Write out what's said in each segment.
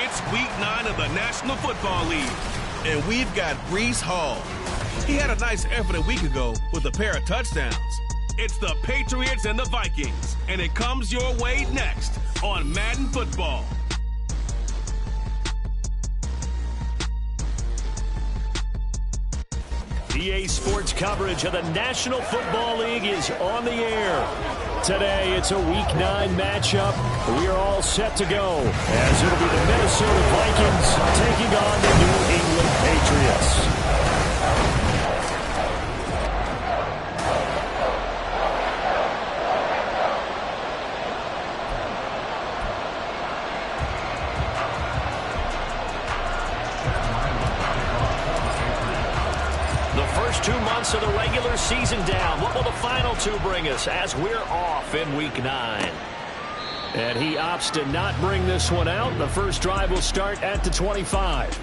It's week 9 of the National Football League, and we've got Breece Hall. He had a nice effort a week ago with a pair of touchdowns. It's the Patriots and the Vikings, and it comes your way next on Madden Football. EA Sports coverage of the National Football League is on the air. Today, it's a Week 9 matchup. We are all set to go, as it'll be the Minnesota Vikings taking on the New England Patriots. First 2 months of the regular season down. What will the final 2 bring us as we're off in Week 9? And he opts to not bring this one out. The first drive will start at the 25.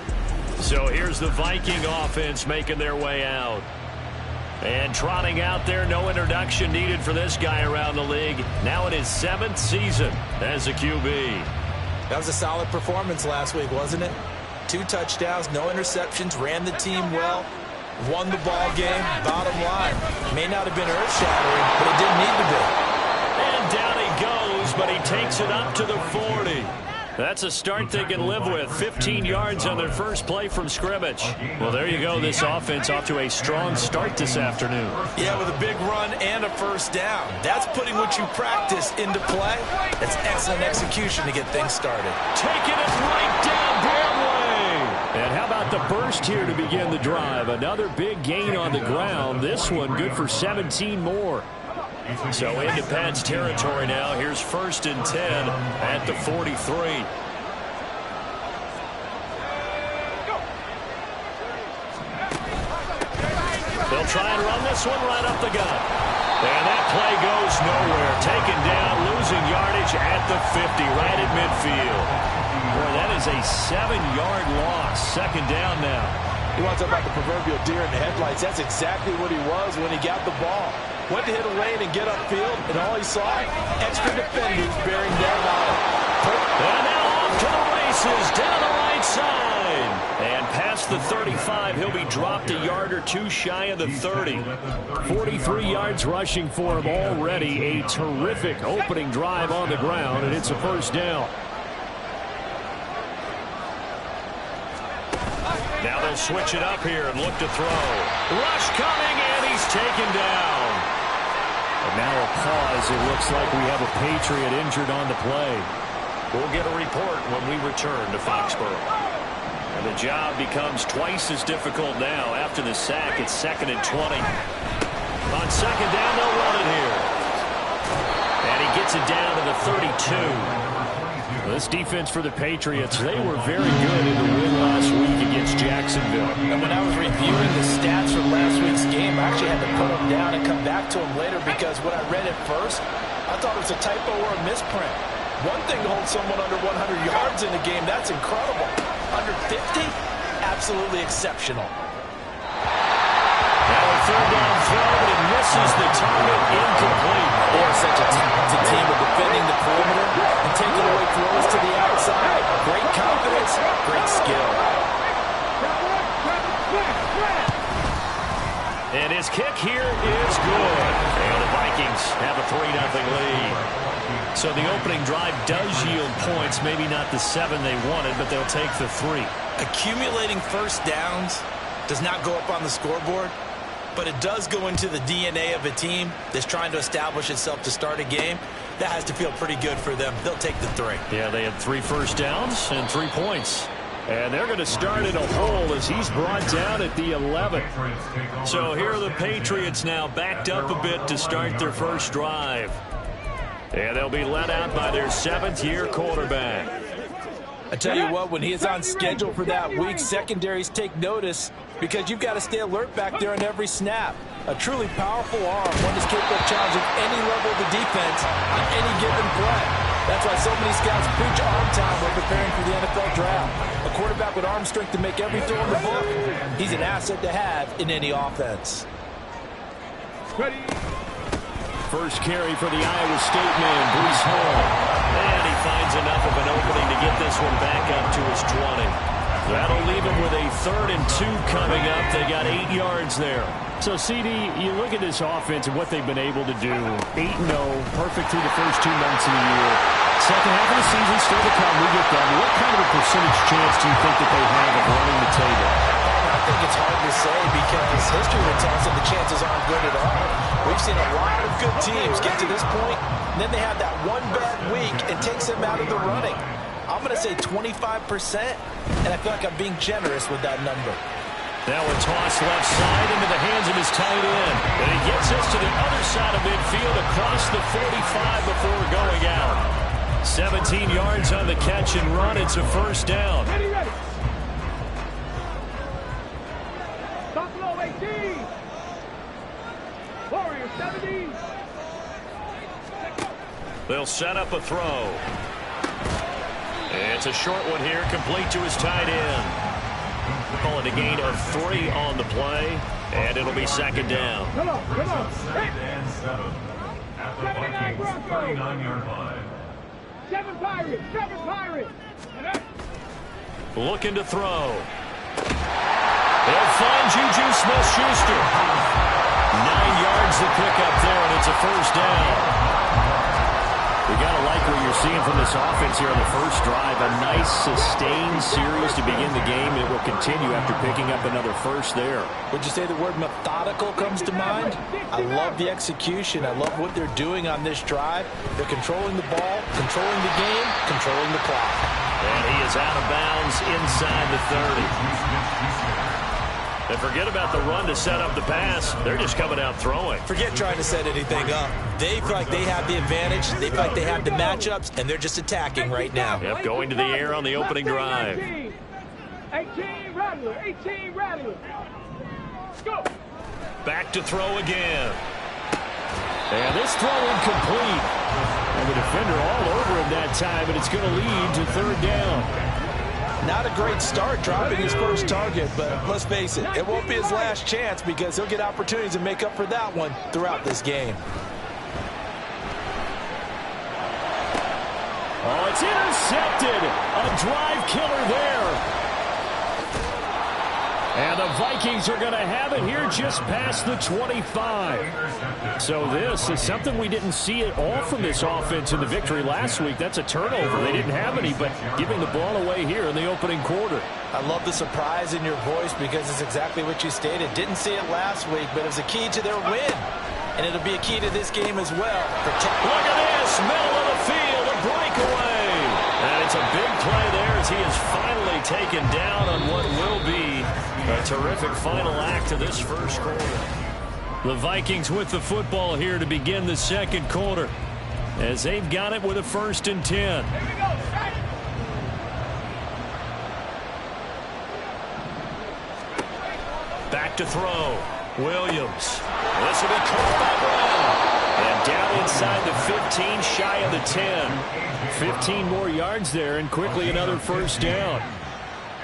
So here's the Viking offense making their way out. And trotting out there, no introduction needed for this guy around the league. Now in his 7th season as a QB. That was a solid performance last week, wasn't it? 2 touchdowns, no interceptions, ran the team well. Won the ball game. Bottom line, may not have been earth-shattering, but it didn't need to be. And down he goes, but he takes it up to the 40. That's a start they can live with. 15 yards on their first play from scrimmage. Well, there you go. This offense off to a strong start this afternoon. Yeah, with a big run and a first down. That's putting what you practice into play. That's excellent execution to get things started. Taking it right down Broadway. And how about the burst here to begin the drive? Another big gain on the ground. This one good for 17 more. So into Pat's territory now. Here's 1st and 10 at the 43. They'll try and run this one right up the gut. And that play goes nowhere. Taken down, losing yardage at the 50, right at midfield. Boy, that is a 7-yard loss. 2nd down now. You want to talk about the proverbial deer in the headlights? That's exactly what he was when he got the ball. Went to hit a lane and get upfield, and all he saw, extra defenders bearing down on him. And now off to the races, down the right side. And past the 35, he'll be dropped a yard or 2 shy of the 30. 43 yards rushing for him already. A terrific opening drive on the ground, and it's a first down. Now they'll switch it up here and look to throw. Rush coming, and he's taken down. And now a pause. It looks like we have a Patriot injured on the play. We'll get a report when we return to Foxborough. And the job becomes twice as difficult now. After the sack, it's 2nd and 20. On 2nd down, they'll run it here. And he gets it down to the 32. This defense for the Patriots, they were very good in the win last week against Jacksonville. And when I was reviewing the stats from last week's game, I actually had to put them down and come back to them later because when I read it first, I thought it was a typo or a misprint. One thing to hold someone under 100 yards in a game, that's incredible. Under 50, absolutely exceptional. Now a 3rd down throw, but it misses the target, incomplete. They're such a talented team of defending the perimeter and taking away throws to the outside. Great confidence, great skill. And his kick here is good. And the Vikings have a 3-0 lead. So the opening drive does yield points, maybe not the 7 they wanted, but they'll take the 3. Accumulating first downs does not go up on the scoreboard, but it does go into the DNA of a team that's trying to establish itself to start a game. That has to feel pretty good for them. They'll take the 3. Yeah, they had 3 first downs and 3 points. And they're going to start in a hole as he's brought down at the 11. So here are the Patriots now backed up a bit to start their first drive. And they'll be led out by their 7th-year quarterback. I tell you what, when he is on schedule for that week, secondaries take notice because you've got to stay alert back there on every snap. A truly powerful arm, one that's capable of challenging any level of the defense on any given play. That's why so many scouts preach arm time when preparing for the NFL draft. A quarterback with arm strength to make every throw in the book, he's an asset to have in any offense. Ready. first carry for the Iowa State man, Breece Hall. And he finds enough of an opening to get this one back up to his 20. That'll leave him with a 3rd and 2 coming up. They got 8 yards there. So, CD, you look at this offense and what they've been able to do. 8-0, perfect through the first 2 months of the year. Second half of the season still to come. We get done. What kind of a percentage chance do you think that they have of running the table? I think it's hard to say because history would tell us that the chances aren't good at all. We've seen a lot of good teams get to this point, and then they have that one bad week and takes them out of the running. I'm going to say 25%, and I feel like I'm being generous with that number. Now a toss left side into the hands of his tight end. And he gets us to the other side of midfield across the 45 before going out. 17 yards on the catch and run. It's a first down. Buffalo 18. Warriors 17. They'll set up a throw. It's a short one here, complete to his tight end. Call it a gain of 3 on the play, and it'll be second down. Come on. And 7 at the Vikings 39-yard line. 7 Pirates. Looking to throw. They'll find Juju Smith-Schuster. 9 yards to pick up there, and it's a first down. We got to like what you're seeing from this offense here on the first drive. A nice, sustained series to begin the game, and it will continue after picking up another first there. Would you say the word methodical comes to mind? I love the execution. I love what they're doing on this drive. They're controlling the ball, controlling the game, controlling the clock. And he is out of bounds inside the 30. And forget about the run to set up the pass. They're just coming out throwing. Forget trying to set anything up. They feel like they have the advantage. They feel like they have the matchups, and they're just attacking right now. Yep, going to the air on the opening drive. 18 Rattler. Go. Back to throw again. And this throw incomplete. And the defender all over him that time, and it's going to lead to 3rd down. Not a great start dropping his first target, but let's face it, it won't be his last chance because he'll get opportunities to make up for that one throughout this game. Oh, it's intercepted. A drive killer there. And the Vikings are going to have it here just past the 25. So this is something we didn't see at all from this offense in the victory last week. That's a turnover. They didn't have any, but giving the ball away here in the opening quarter. I love the surprise in your voice because it's exactly what you stated. Didn't see it last week, but it was a key to their win. And it'll be a key to this game as well. Look at this, middle of the field, a breakaway. And it's a big play there as he is finally taken down on what will be a terrific final act of this first quarter. The Vikings with the football here to begin the second quarter as they've got it with a 1st and 10. Back to throw. Williams. This will be caught by Brown. And down inside the 15, shy of the 10. 15 more yards there, and quickly another first down.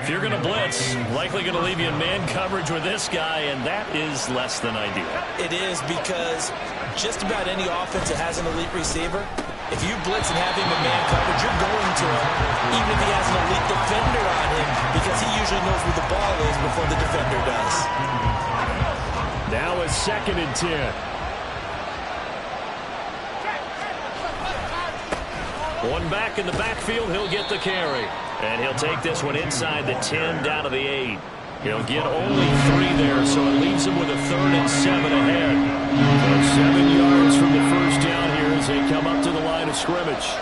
If you're going to blitz, likely going to leave you in man coverage with this guy, and that is less than ideal. It is because just about any offense that has an elite receiver, if you blitz and have him in man coverage, you're going to him, even if he has an elite defender on him, because he usually knows where the ball is before the defender does. Now a 2nd and 10. One back in the backfield, he'll get the carry. And he'll take this one inside the 10 down to the 8. He'll get only 3 there, so it leaves him with a 3rd and 7 ahead. So 7 yards from the first down here as they come up to the line of scrimmage.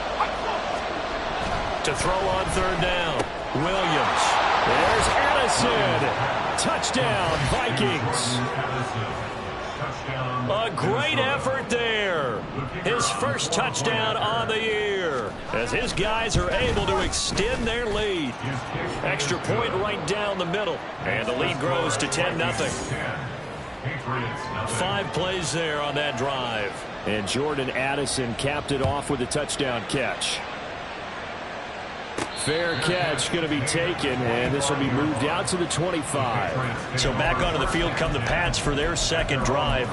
To throw on 3rd down, Williams. There's Addison. Touchdown, Vikings. A great effort there. His first touchdown on the year as his guys are able to extend their lead. Extra point right down the middle, and the lead grows to 10-0. 5 plays there on that drive. And Jordan Addison capped it off with a touchdown catch. Fair catch going to be taken, and this will be moved out to the 25. So back onto the field come the Pats for their second drive.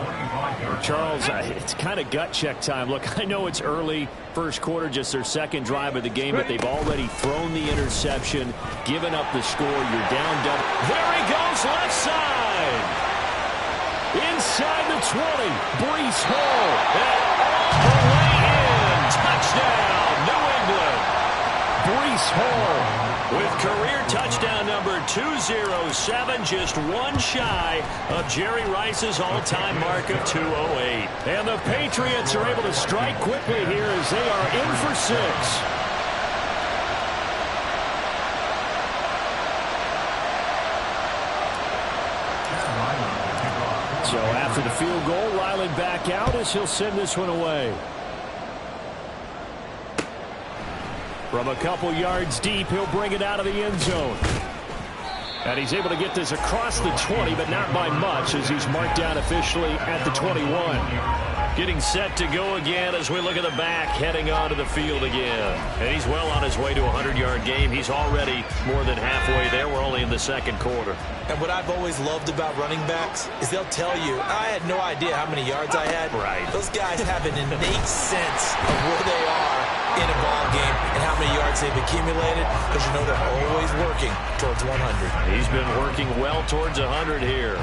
Charles, it's kind of gut check time. Look, I know it's early, first quarter, just their second drive of the game, but they've already thrown the interception, given up the score. You're down double. There he goes, left side. Inside the 20, Breece Hall. And all the way in. Touchdown, New England. Breece Hall with career touchdown number 207, just one shy of Jerry Rice's all-time mark of 208. And the Patriots are able to strike quickly here as they are in for 6. So after the field goal, Riley back out as he'll send this one away. From a couple yards deep, he'll bring it out of the end zone. And he's able to get this across the 20, but not by much as he's marked down officially at the 21. Getting set to go again as we look at the back, heading onto the field again. And he's well on his way to a 100-yard game. He's already more than halfway there. We're only in the second quarter. And what I've always loved about running backs is they'll tell you, I had no idea how many yards I had. Right. Those guys have an innate sense of where they are in a ball game and how many yards they've accumulated, because you know they're always working towards 100. He's been working well towards 100 here.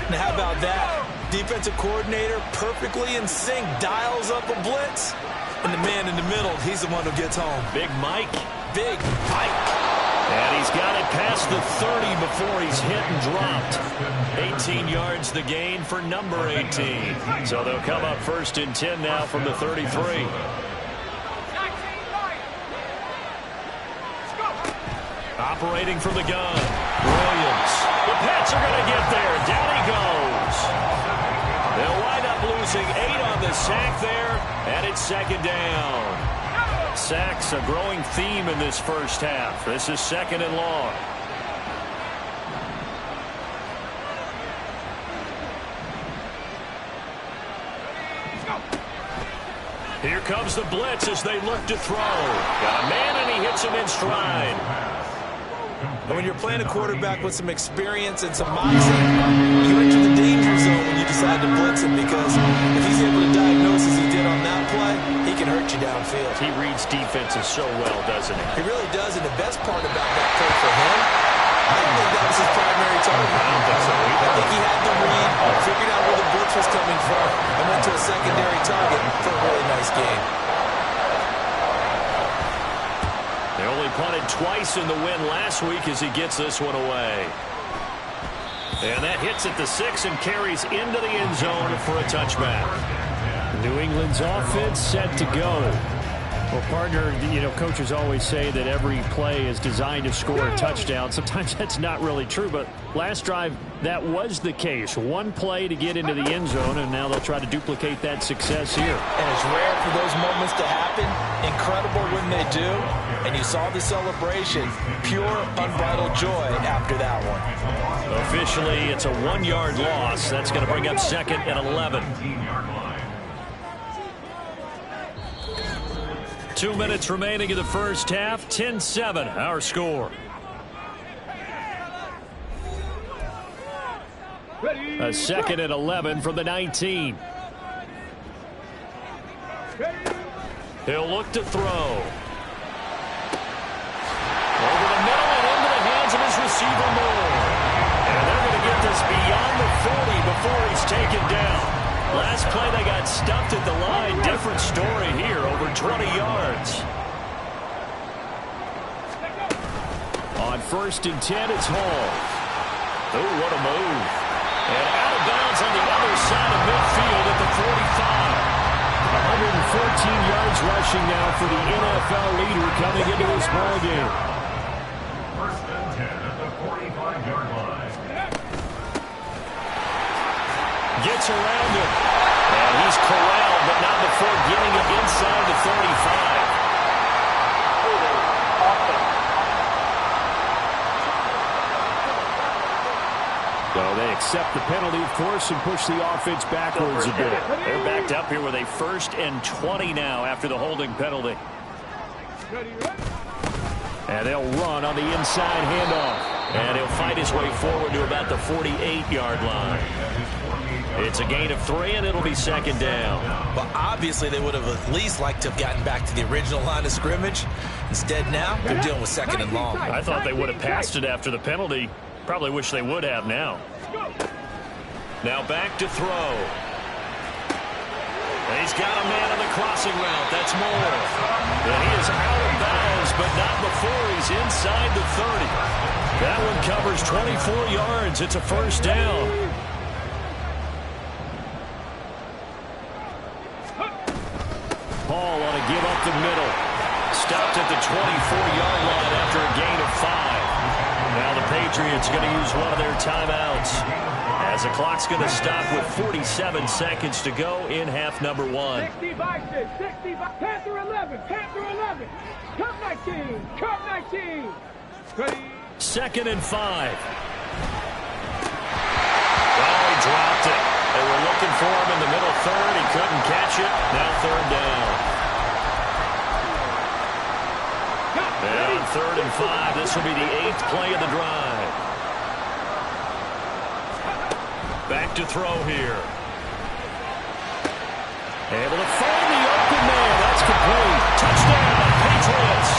Now how about that? Defensive coordinator perfectly in sync, dials up a blitz, and the man in the middle, he's the one who gets home. Big Mike. Big Mike. And he's got it past the 30 before he's hit and dropped. 18 yards the gain for number 18. So they'll come up first and 10 now from the 33. Operating from the gun, Williams. The Pats are going to get there. Down he goes. They'll wind up losing 8 on the sack there, and it's second down. Sacks a growing theme in this first half. This is second and long. Here comes the blitz as they look to throw. Got a man, and he hits him in stride. And when you're playing a quarterback with some experience and some moxie, you enter the danger zone when you decide to blitz him, because if he's able to diagnose as he did on that play, he can hurt you downfield. He reads defenses so well, doesn't he? He really does, and the best part about that play for him, I don't think that was his primary target. I don't think so either. I think he had the read, figured out where the blitz was coming from, and went to a secondary target for a really nice game. They only punted twice in the win last week as he gets this one away. And that hits at the 6 and carries into the end zone for a touchback. New England's offense set to go. Well, partner, you know, coaches always say that every play is designed to score a touchdown. Sometimes that's not really true, but last drive, that was the case. One play to get into the end zone, and now they'll try to duplicate that success here. And it's rare for those moments to happen. Incredible when they do. And you saw the celebration. Pure, unbridled joy after that one. Officially, it's a 1-yard loss. That's going to bring up second and 11. 2 minutes remaining in the first half. 10-7, our score. A second and 11 from the 19. He'll look to throw. Over the middle and into the hands of his receiver Moore. And they're going to get this beyond the 40 before he's taken down. Last play they got stuffed at the line. Different story here, over 20 yards. On first and 10, it's Hall. Oh, what a move. And out of bounds on the other side of midfield at the 45. 114 yards rushing now for the NFL leader coming into this ballgame. First and 10 at the 45-yard line. Gets around him. And he's corralled, but not before getting it inside the 35. So they accept the penalty, of course, and push the offense backwards a bit. They're backed up here with a 1st and 20 now after the holding penalty. And they'll run on the inside handoff. And he'll fight his way forward to about the 48-yard line. It's a gain of 3, and it'll be second down. Well, obviously, they would have at least liked to have gotten back to the original line of scrimmage. Instead, now, they're dealing with second and long. I thought they would have passed it after the penalty. Probably wish they would have now. Now back to throw. And he's got a man on the crossing route. That's Moore. And he is out of bounds, but not before he's inside the 30. That one covers 24 yards. It's a first down. Paul on a give up the middle. Stopped at the 24-yard line after a gain of 5. Now the Patriots going to use one of their timeouts, as the clock's going to stop with 47 seconds to go in half number 1. 65, 65, Panther 11, Panther 11, Cup 19, Cup 19. Ready? Second and 5. Oh, he dropped it. They were looking for him in the middle third. He couldn't catch it. Now third down. And on 3rd and 5, this will be the 8th play of the drive. Back to throw here. Able to find the open man. That's complete. Touchdown, Patriots.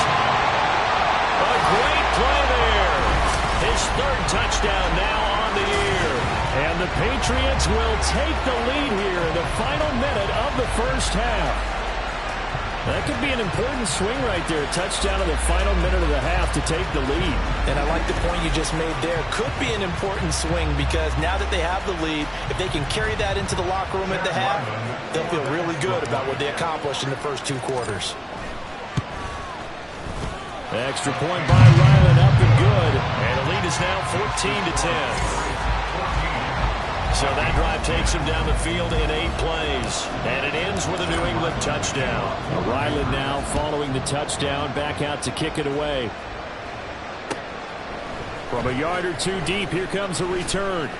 A great play there. His 3rd touchdown now on the year. And the Patriots will take the lead here in the final minute of the first half. That could be an important swing right there. A touchdown in the final minute of the half to take the lead. And I like the point you just made there. Could be an important swing because now that they have the lead, if they can carry that into the locker room at the half, they'll feel really good about what they accomplished in the first 2 quarters. Extra point by Ryland, up and good. And the lead is now 14-10. So that drive takes him down the field in 8 plays. And it ends with a New England touchdown. Ryland now following the touchdown, back out to kick it away. From a yard or 2 deep, here comes a return.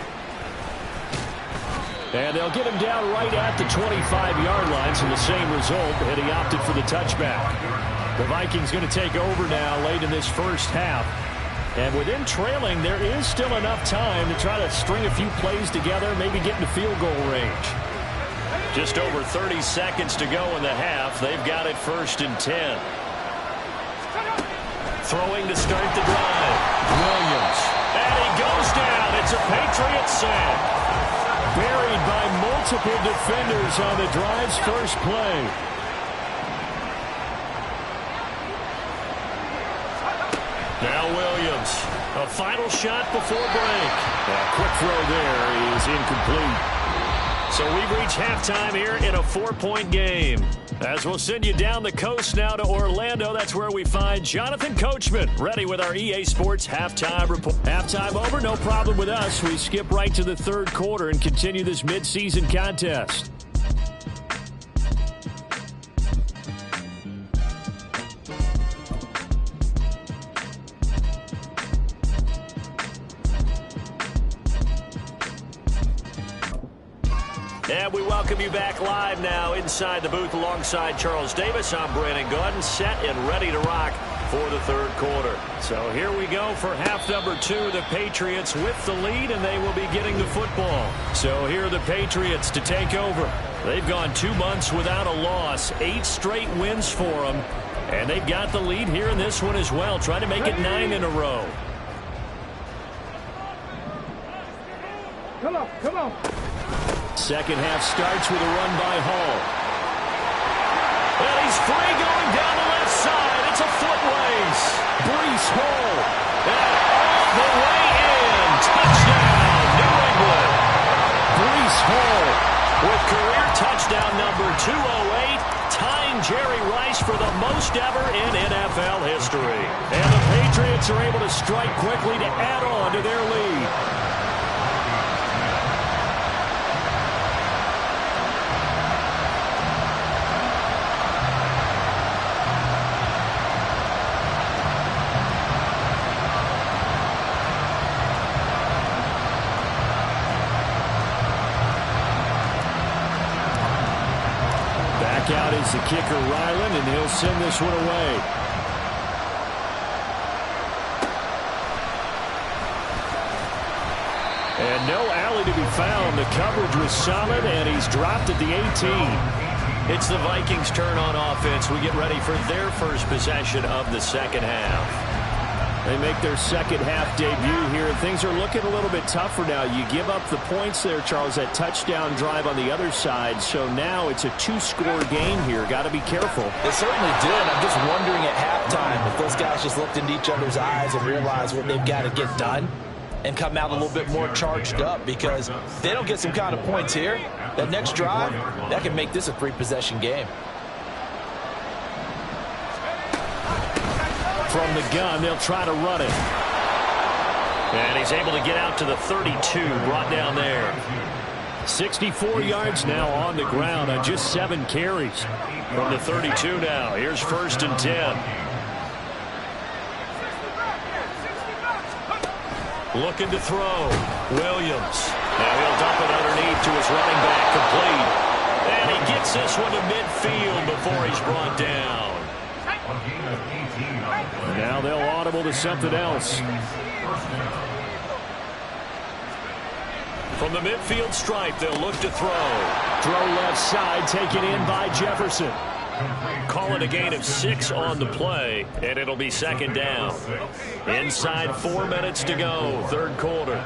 And they'll get him down right at the 25-yard line, so the same result, and he opted for the touchback. The Vikings going to take over now late in this first half. And with them trailing, there is still enough time to try to string a few plays together, maybe get into field goal range. Just over 30 seconds to go in the half. They've got it 1st and 10. Throwing to start the drive. Williams. And he goes down. It's a Patriot sack. Buried by multiple defenders on the drive's first play. Now Williams, a final shot before break. A quick throw there is incomplete. So we've reached halftime here in a 4-point game. As we'll send you down the coast now to Orlando, that's where we find Jonathan Coachman, ready with our EA Sports halftime report. Halftime over, no problem with us. We skip right to the 3rd quarter and continue this midseason contest. And we welcome you back live now inside the booth alongside Charles Davis. I'm Brandon Gordon, set and ready to rock for the 3rd quarter. So here we go for half number 2. The Patriots with the lead, and they will be getting the football. So here are the Patriots to take over. They've gone 2 months without a loss, 8 straight wins for them. And they've got the lead here in this one as well, trying to make it 9 in a row. Come on, come on. Second half starts with a run by Hall. And he's free going down the left side. It's a foot race. Breece Hall. And all the way in. Touchdown, New England. Breece Hall with career touchdown number 208, tying Jerry Rice for the most ever in NFL history. And the Patriots are able to strike quickly to add on to their lead. Out is the kicker, Ryland, and he'll send this one away. And no alley to be found. The coverage was solid, and he's dropped at the 18. It's the Vikings' turn on offense. We get ready for their first possession of the second half. They make their second half debut here. Things are looking a little bit tougher now. You give up the points there, Charles, that touchdown drive on the other side. So now it's a two-score game here. Got to be careful. They certainly did. I'm just wondering at halftime if those guys just looked into each other's eyes and realized what they've got to get done and come out a little bit more charged up, because if they don't get some kind of points here, that next drive, that can make this a three-possession game. From the gun, they'll try to run it. And he's able to get out to the 32, brought down there. 64 yards now on the ground on just 7 carries. From the 32 now, here's 1st and 10. Looking to throw. Williams. Now he'll dump it underneath to his running back, complete. And he gets this one to midfield before he's brought down. Now they'll audible to something else. From the midfield stripe, they'll look to throw. Throw left side, taken in by Jefferson. Calling a gain of 6 on the play, and it'll be second down. Inside 4 minutes to go, third quarter.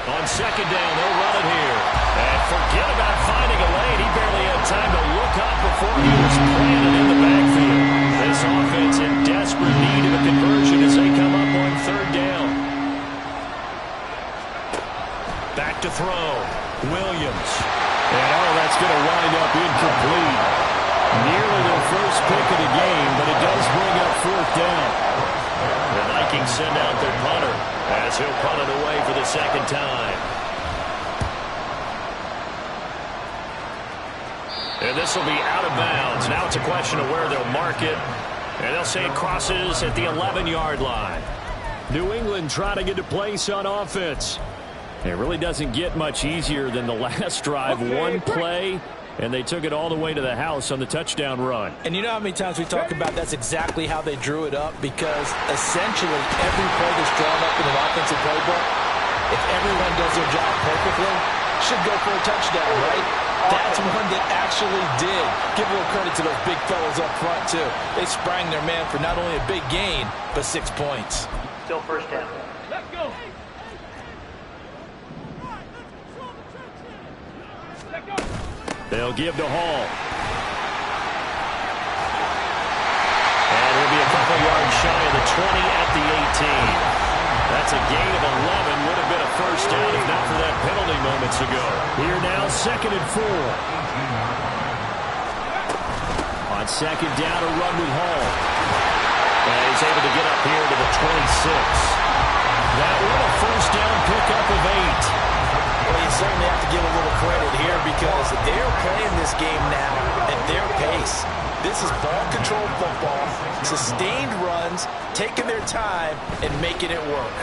On second down, they'll run it here. And forget about finding a lane. He barely had time to look up before he was planted in the backfield. This offense in desperate need of a conversion as they come up on third down. Back to throw. Williams. And that's going to wind up incomplete. Nearly their first pick of the game, but it does bring up 4th down. The Vikings send out their punter as he'll punt it away for the second time. And this will be out of bounds. Now it's a question of where they'll mark it. And they'll say it crosses at the 11-yard line. New England trying to get a place on offense. It really doesn't get much easier than the last drive. One play, and they took it all the way to the house on the touchdown run. And you know how many times we talk about that's exactly how they drew it up, because essentially every play that's drawn up in an offensive playbook, if everyone does their job perfectly, should go for a touchdown, right? That's one that actually did. Give a little credit to those big fellas up front, too. They sprang their man for not only a big gain, but 6 points. Still first down. Let's go. They'll give to Hall. And he'll be a couple yards shy of the 20 at the 18. That's a gain of 11. Would have been a first down if not for that penalty moments ago. Here now, 2nd and 4. On second down, a run with Hall. And he's able to get up here to the 26. That one a first down pickup of 8. Well, you certainly have to give a little credit here, because they're playing this game now at their pace. This is ball-controlled football, sustained runs, taking their time, and making it work.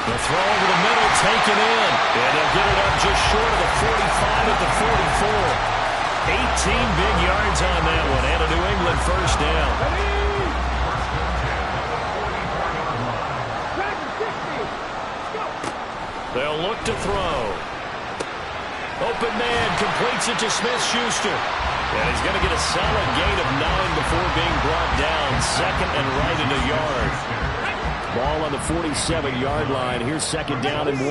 The throw over the middle, taken in. And they'll get it up just short of the 45 at the 44. 18 big yards on that one, and a New England first down. They'll look to throw. Open man completes it to Smith-Schuster. And he's going to get a solid gain of 9 before being brought down. 2nd and right in a yard. Ball on the 47-yard line. Here's 2nd down and 1.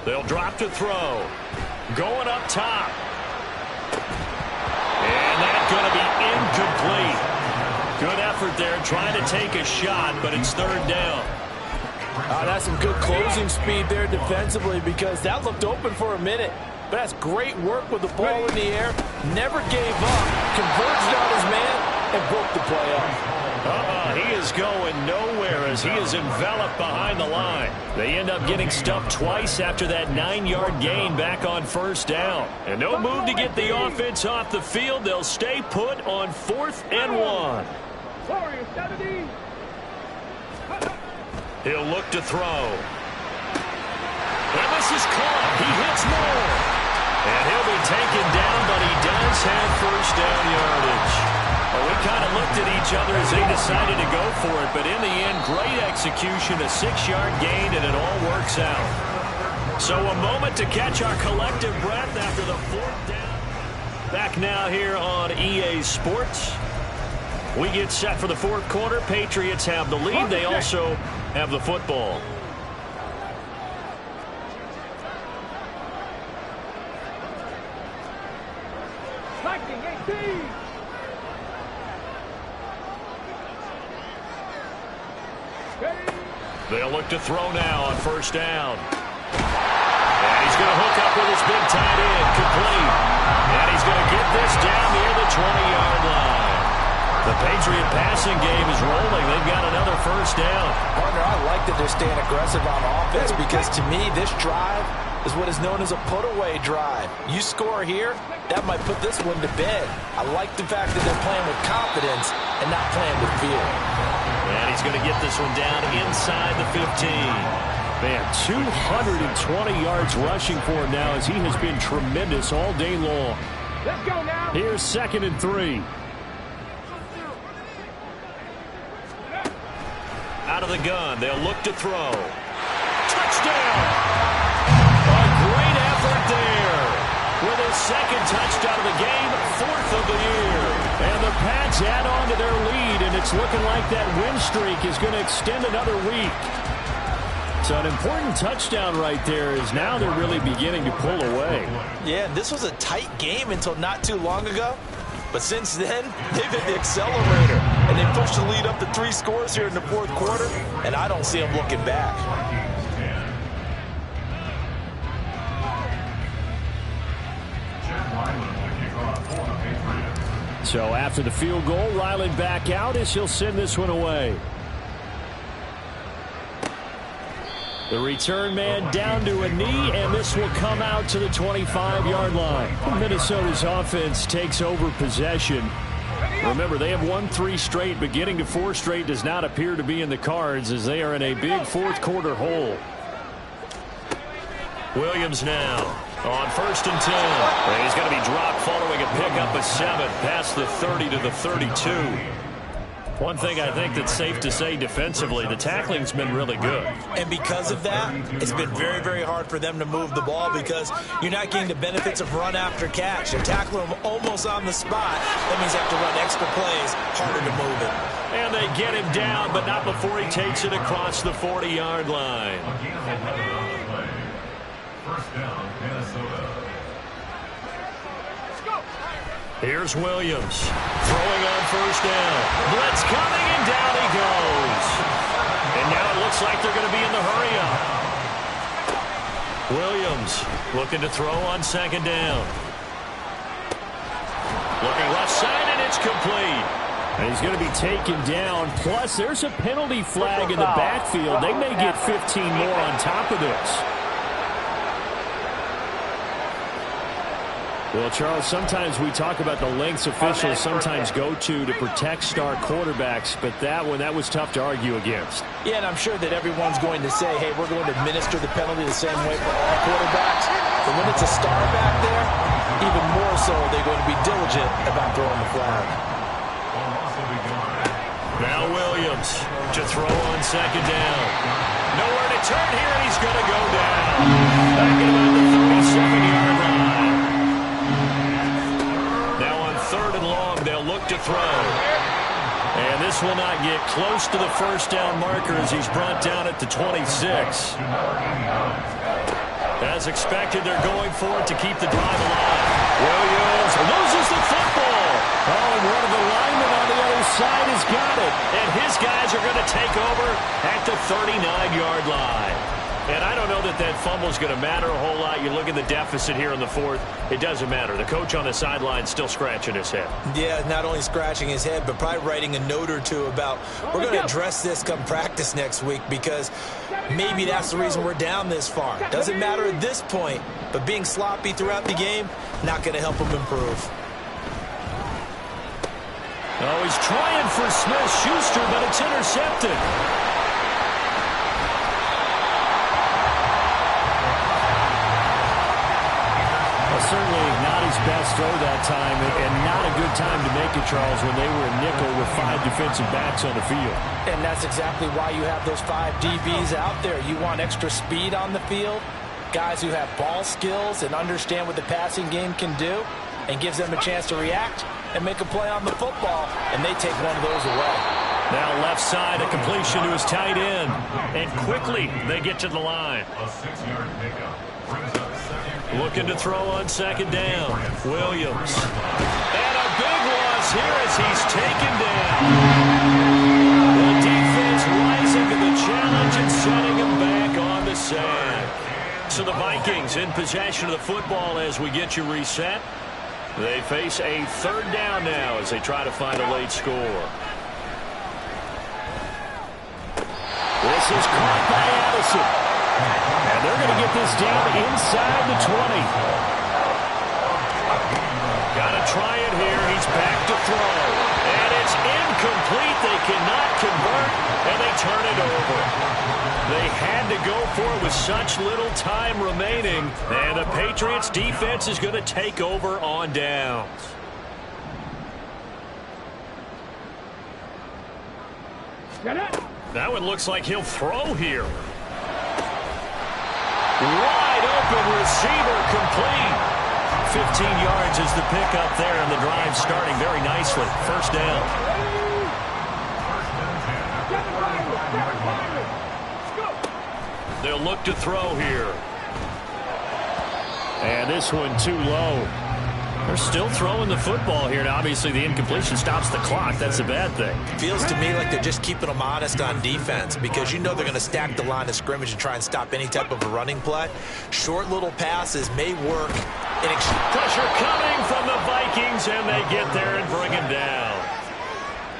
They'll drop to throw. Going up top. And that's going to be incomplete. Good effort there, trying to take a shot, but it's 3rd down. That's some good closing speed there defensively, because that looked open for a minute. But that's great work with the ball in the air. Never gave up. Converged on his man and broke the play up. He is going nowhere as he is enveloped behind the line. They end up getting stuffed twice after that 9-yard gain back on first down. And no move to get the offense off the field. They'll stay put on 4th and 1. Warriors 70. He'll look to throw. And this is caught. He hits more. And he'll be taken down, but he does have first down yardage. Well, we kind of looked at each other as they decided to go for it, but in the end, great execution, a 6-yard gain, and it all works out. So a moment to catch our collective breath after the 4th down. Back now here on EA Sports. We get set for the 4th quarter. Patriots have the lead. They also have the football. They'll look to throw now on first down. And he's going to hook up with his big tight end, complete. And he's going to get this down near the 20-yard line. The Patriot passing game is rolling. They've got another first down. Partner, I like that they're staying aggressive on offense because to me, this drive is what is known as a put-away drive. You score here, that might put this one to bed. I like the fact that they're playing with confidence and not playing with fear. And he's going to get this one down inside the 15. Man, 220 yards rushing for him now as he has been tremendous all day long. Let's go now. Here's 2nd and 3. Out of the gun, they'll look to throw. Touchdown! A great effort there. With his 2nd touchdown of the game, 4th of the year. And the Pats add on to their lead, and it's looking like that win streak is going to extend another week. So an important touchdown right there is now they're really beginning to pull away. Yeah, this was a tight game until not too long ago. But since then, they've hit the accelerator, and they pushed the lead up to 3 scores here in the 4th quarter, and I don't see them looking back. So after the field goal, Ryland back out as he'll send this one away. The return man down to a knee, and this will come out to the 25-yard line. Minnesota's offense takes over possession. Remember, they have won 3 straight, but getting to 4 straight does not appear to be in the cards as they are in a big 4th quarter hole. Williams now on 1st and 10. And he's going to be dropped following a pickup of 7 past the 30 to the 32. One thing I think that's safe to say defensively, the tackling's been really good. And because of that, it's been very, very hard for them to move the ball because you're not getting the benefits of run after catch. You're tackling them almost on the spot. That means you have to run extra plays, harder to move it. And they get him down, but not before he takes it across the 40-yard line. First down, Minnesota. Here's Williams throwing on first down. Blitz coming, and down he goes. And now it looks like they're going to be in the hurry-up. Williams looking to throw on 2nd down. Looking left side, and it's complete. And he's going to be taken down. Plus, there's a penalty flag in the backfield. They may get 15 more on top of this. Well, Charles, sometimes we talk about the lengths officials sometimes go to protect star quarterbacks, but that was tough to argue against. Yeah, and I'm sure that everyone's going to say, hey, we're going to administer the penalty the same way for all quarterbacks. But when it's a star back there, even more so they're going to be diligent about throwing the flag. Now Williams to throw on 2nd down. Nowhere to turn here, and he's going to go down. Back at about the 37-yard line. Now on 3rd and long, they'll look to throw. And this will not get close to the first down marker as he's brought down at the 26. As expected, they're going for it to keep the drive alive. Williams loses the football. Oh, and one of the linemen on the other side has got it. And his guys are going to take over at the 39-yard line. And I don't know that that fumble is going to matter a whole lot. You look at the deficit here in the 4th. It doesn't matter. The coach on the sideline still scratching his head. Yeah, not only scratching his head, but probably writing a note or two about we're going to address this come practice next week because maybe that's the reason we're down this far. Doesn't matter at this point, but being sloppy throughout the game, not going to help him improve. Oh, he's trying for Smith-Schuster, but it's intercepted. best throw that time, and not a good time to make it, Charles, when they were a nickel with 5 defensive backs on the field. And that's exactly why you have those 5 DBs out there. You want extra speed on the field, guys who have ball skills and understand what the passing game can do, and gives them a chance to react and make a play on the football, and they take one of those away. Now left side, a completion to his tight end. And quickly, they get to the line. A 6-yard pickup brings up second. Looking to throw on second down. Williams. And a big loss here as he's taken down. The defense rising to the challenge and setting him back on the sack. So the Vikings in possession of the football as we get you reset. They face a third down now as they try to find a late score. This is caught by Addison. And they're going to get this down inside the 20. Got to try it here. He's back to throw. And it's incomplete. They cannot convert, and they turn it over. They had to go for it with such little time remaining. And the Patriots defense is going to take over on downs. That one looks like he'll throw here. Wide open receiver complete. 15 yards is the pickup there, and the drive starting very nicely. First down. They'll look to throw here. And this one too low. They're still throwing the football here. Now, obviously, the incompletion stops the clock. That's a bad thing. Feels to me like they're just keeping them honest on defense because you know they're going to stack the line of scrimmage and try and stop any type of a running play. Short little passes may work. Pressure coming from the Vikings, and they get there and bring him down.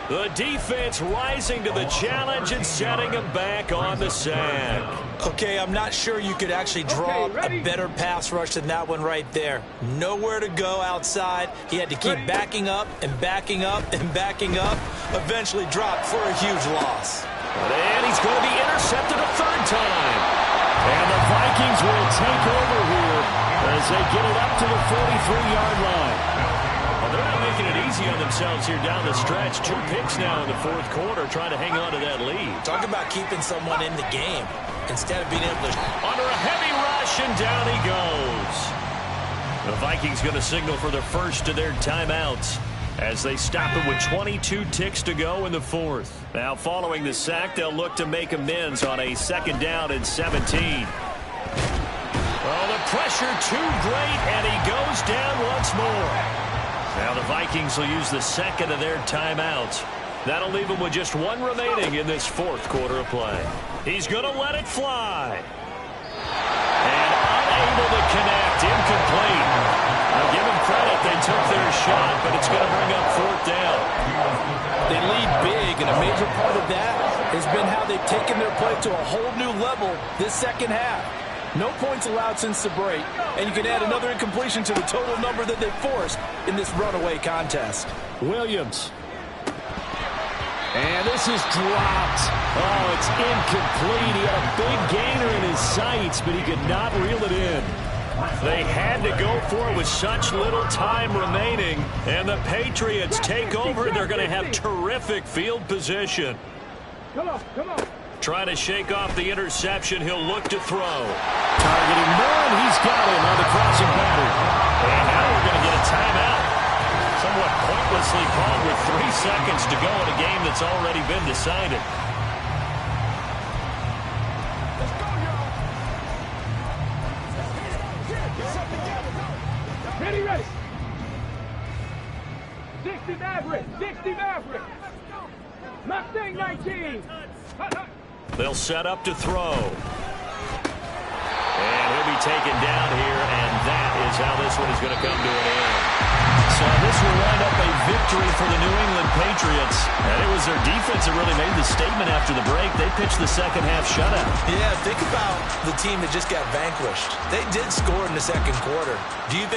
The defense rising to the challenge and setting him back on the sack. Okay, I'm not sure you could actually draw a better pass rush than that one right there. Nowhere to go outside. He had to keep backing up and backing up and backing up. Eventually dropped for a huge loss. And he's going to be intercepted a third time. And the Vikings will take over here as they get it up to the 43-yard line. Well, they're not making it easy on themselves here down the stretch. 2 picks now in the fourth quarter, trying to hang on to that lead. Talk about keeping someone in the game instead of being able to... Under a heavy rush, and down he goes. The Vikings going to signal for the first of their timeouts as they stop it with 22 ticks to go in the fourth. Now, following the sack, they'll look to make amends on a second down and 17. Well, the pressure too great, and he goes down once more. Now the Vikings will use the second of their timeouts. That'll leave them with just 1 remaining in this fourth quarter of play. He's going to let it fly. And unable to connect, incomplete. I'll give them credit, they took their shot, but it's going to bring up fourth down. They lead big, and a major part of that has been how they've taken their play to a whole new level this second half. No points allowed since the break, and you can add another incompletion to the total number that they forced in this runaway contest. Williams. And this is dropped. Oh, it's incomplete. He had a big gainer in his sights, but he could not reel it in. They had to go for it with such little time remaining, and the Patriots take over. They're going to have terrific field position. Come on, come on. Trying to shake off the interception. He'll look to throw. Targeting Moore, and he's got him on the crossing pattern. And now we're going to get a timeout. Somewhat pointlessly called with 3 seconds to go in a game that's already been decided. Ready, ready. 60 Maverick, 60 Maverick. Mustang 19. They'll set up to throw. And he'll be taken down here, and that is how this one is going to come to an end. So this will wind up a victory for the New England Patriots. And it was their defense that really made the statement after the break. They pitched the second half shutout. Yeah, think about the team that just got vanquished. They did score in the second quarter. Do you think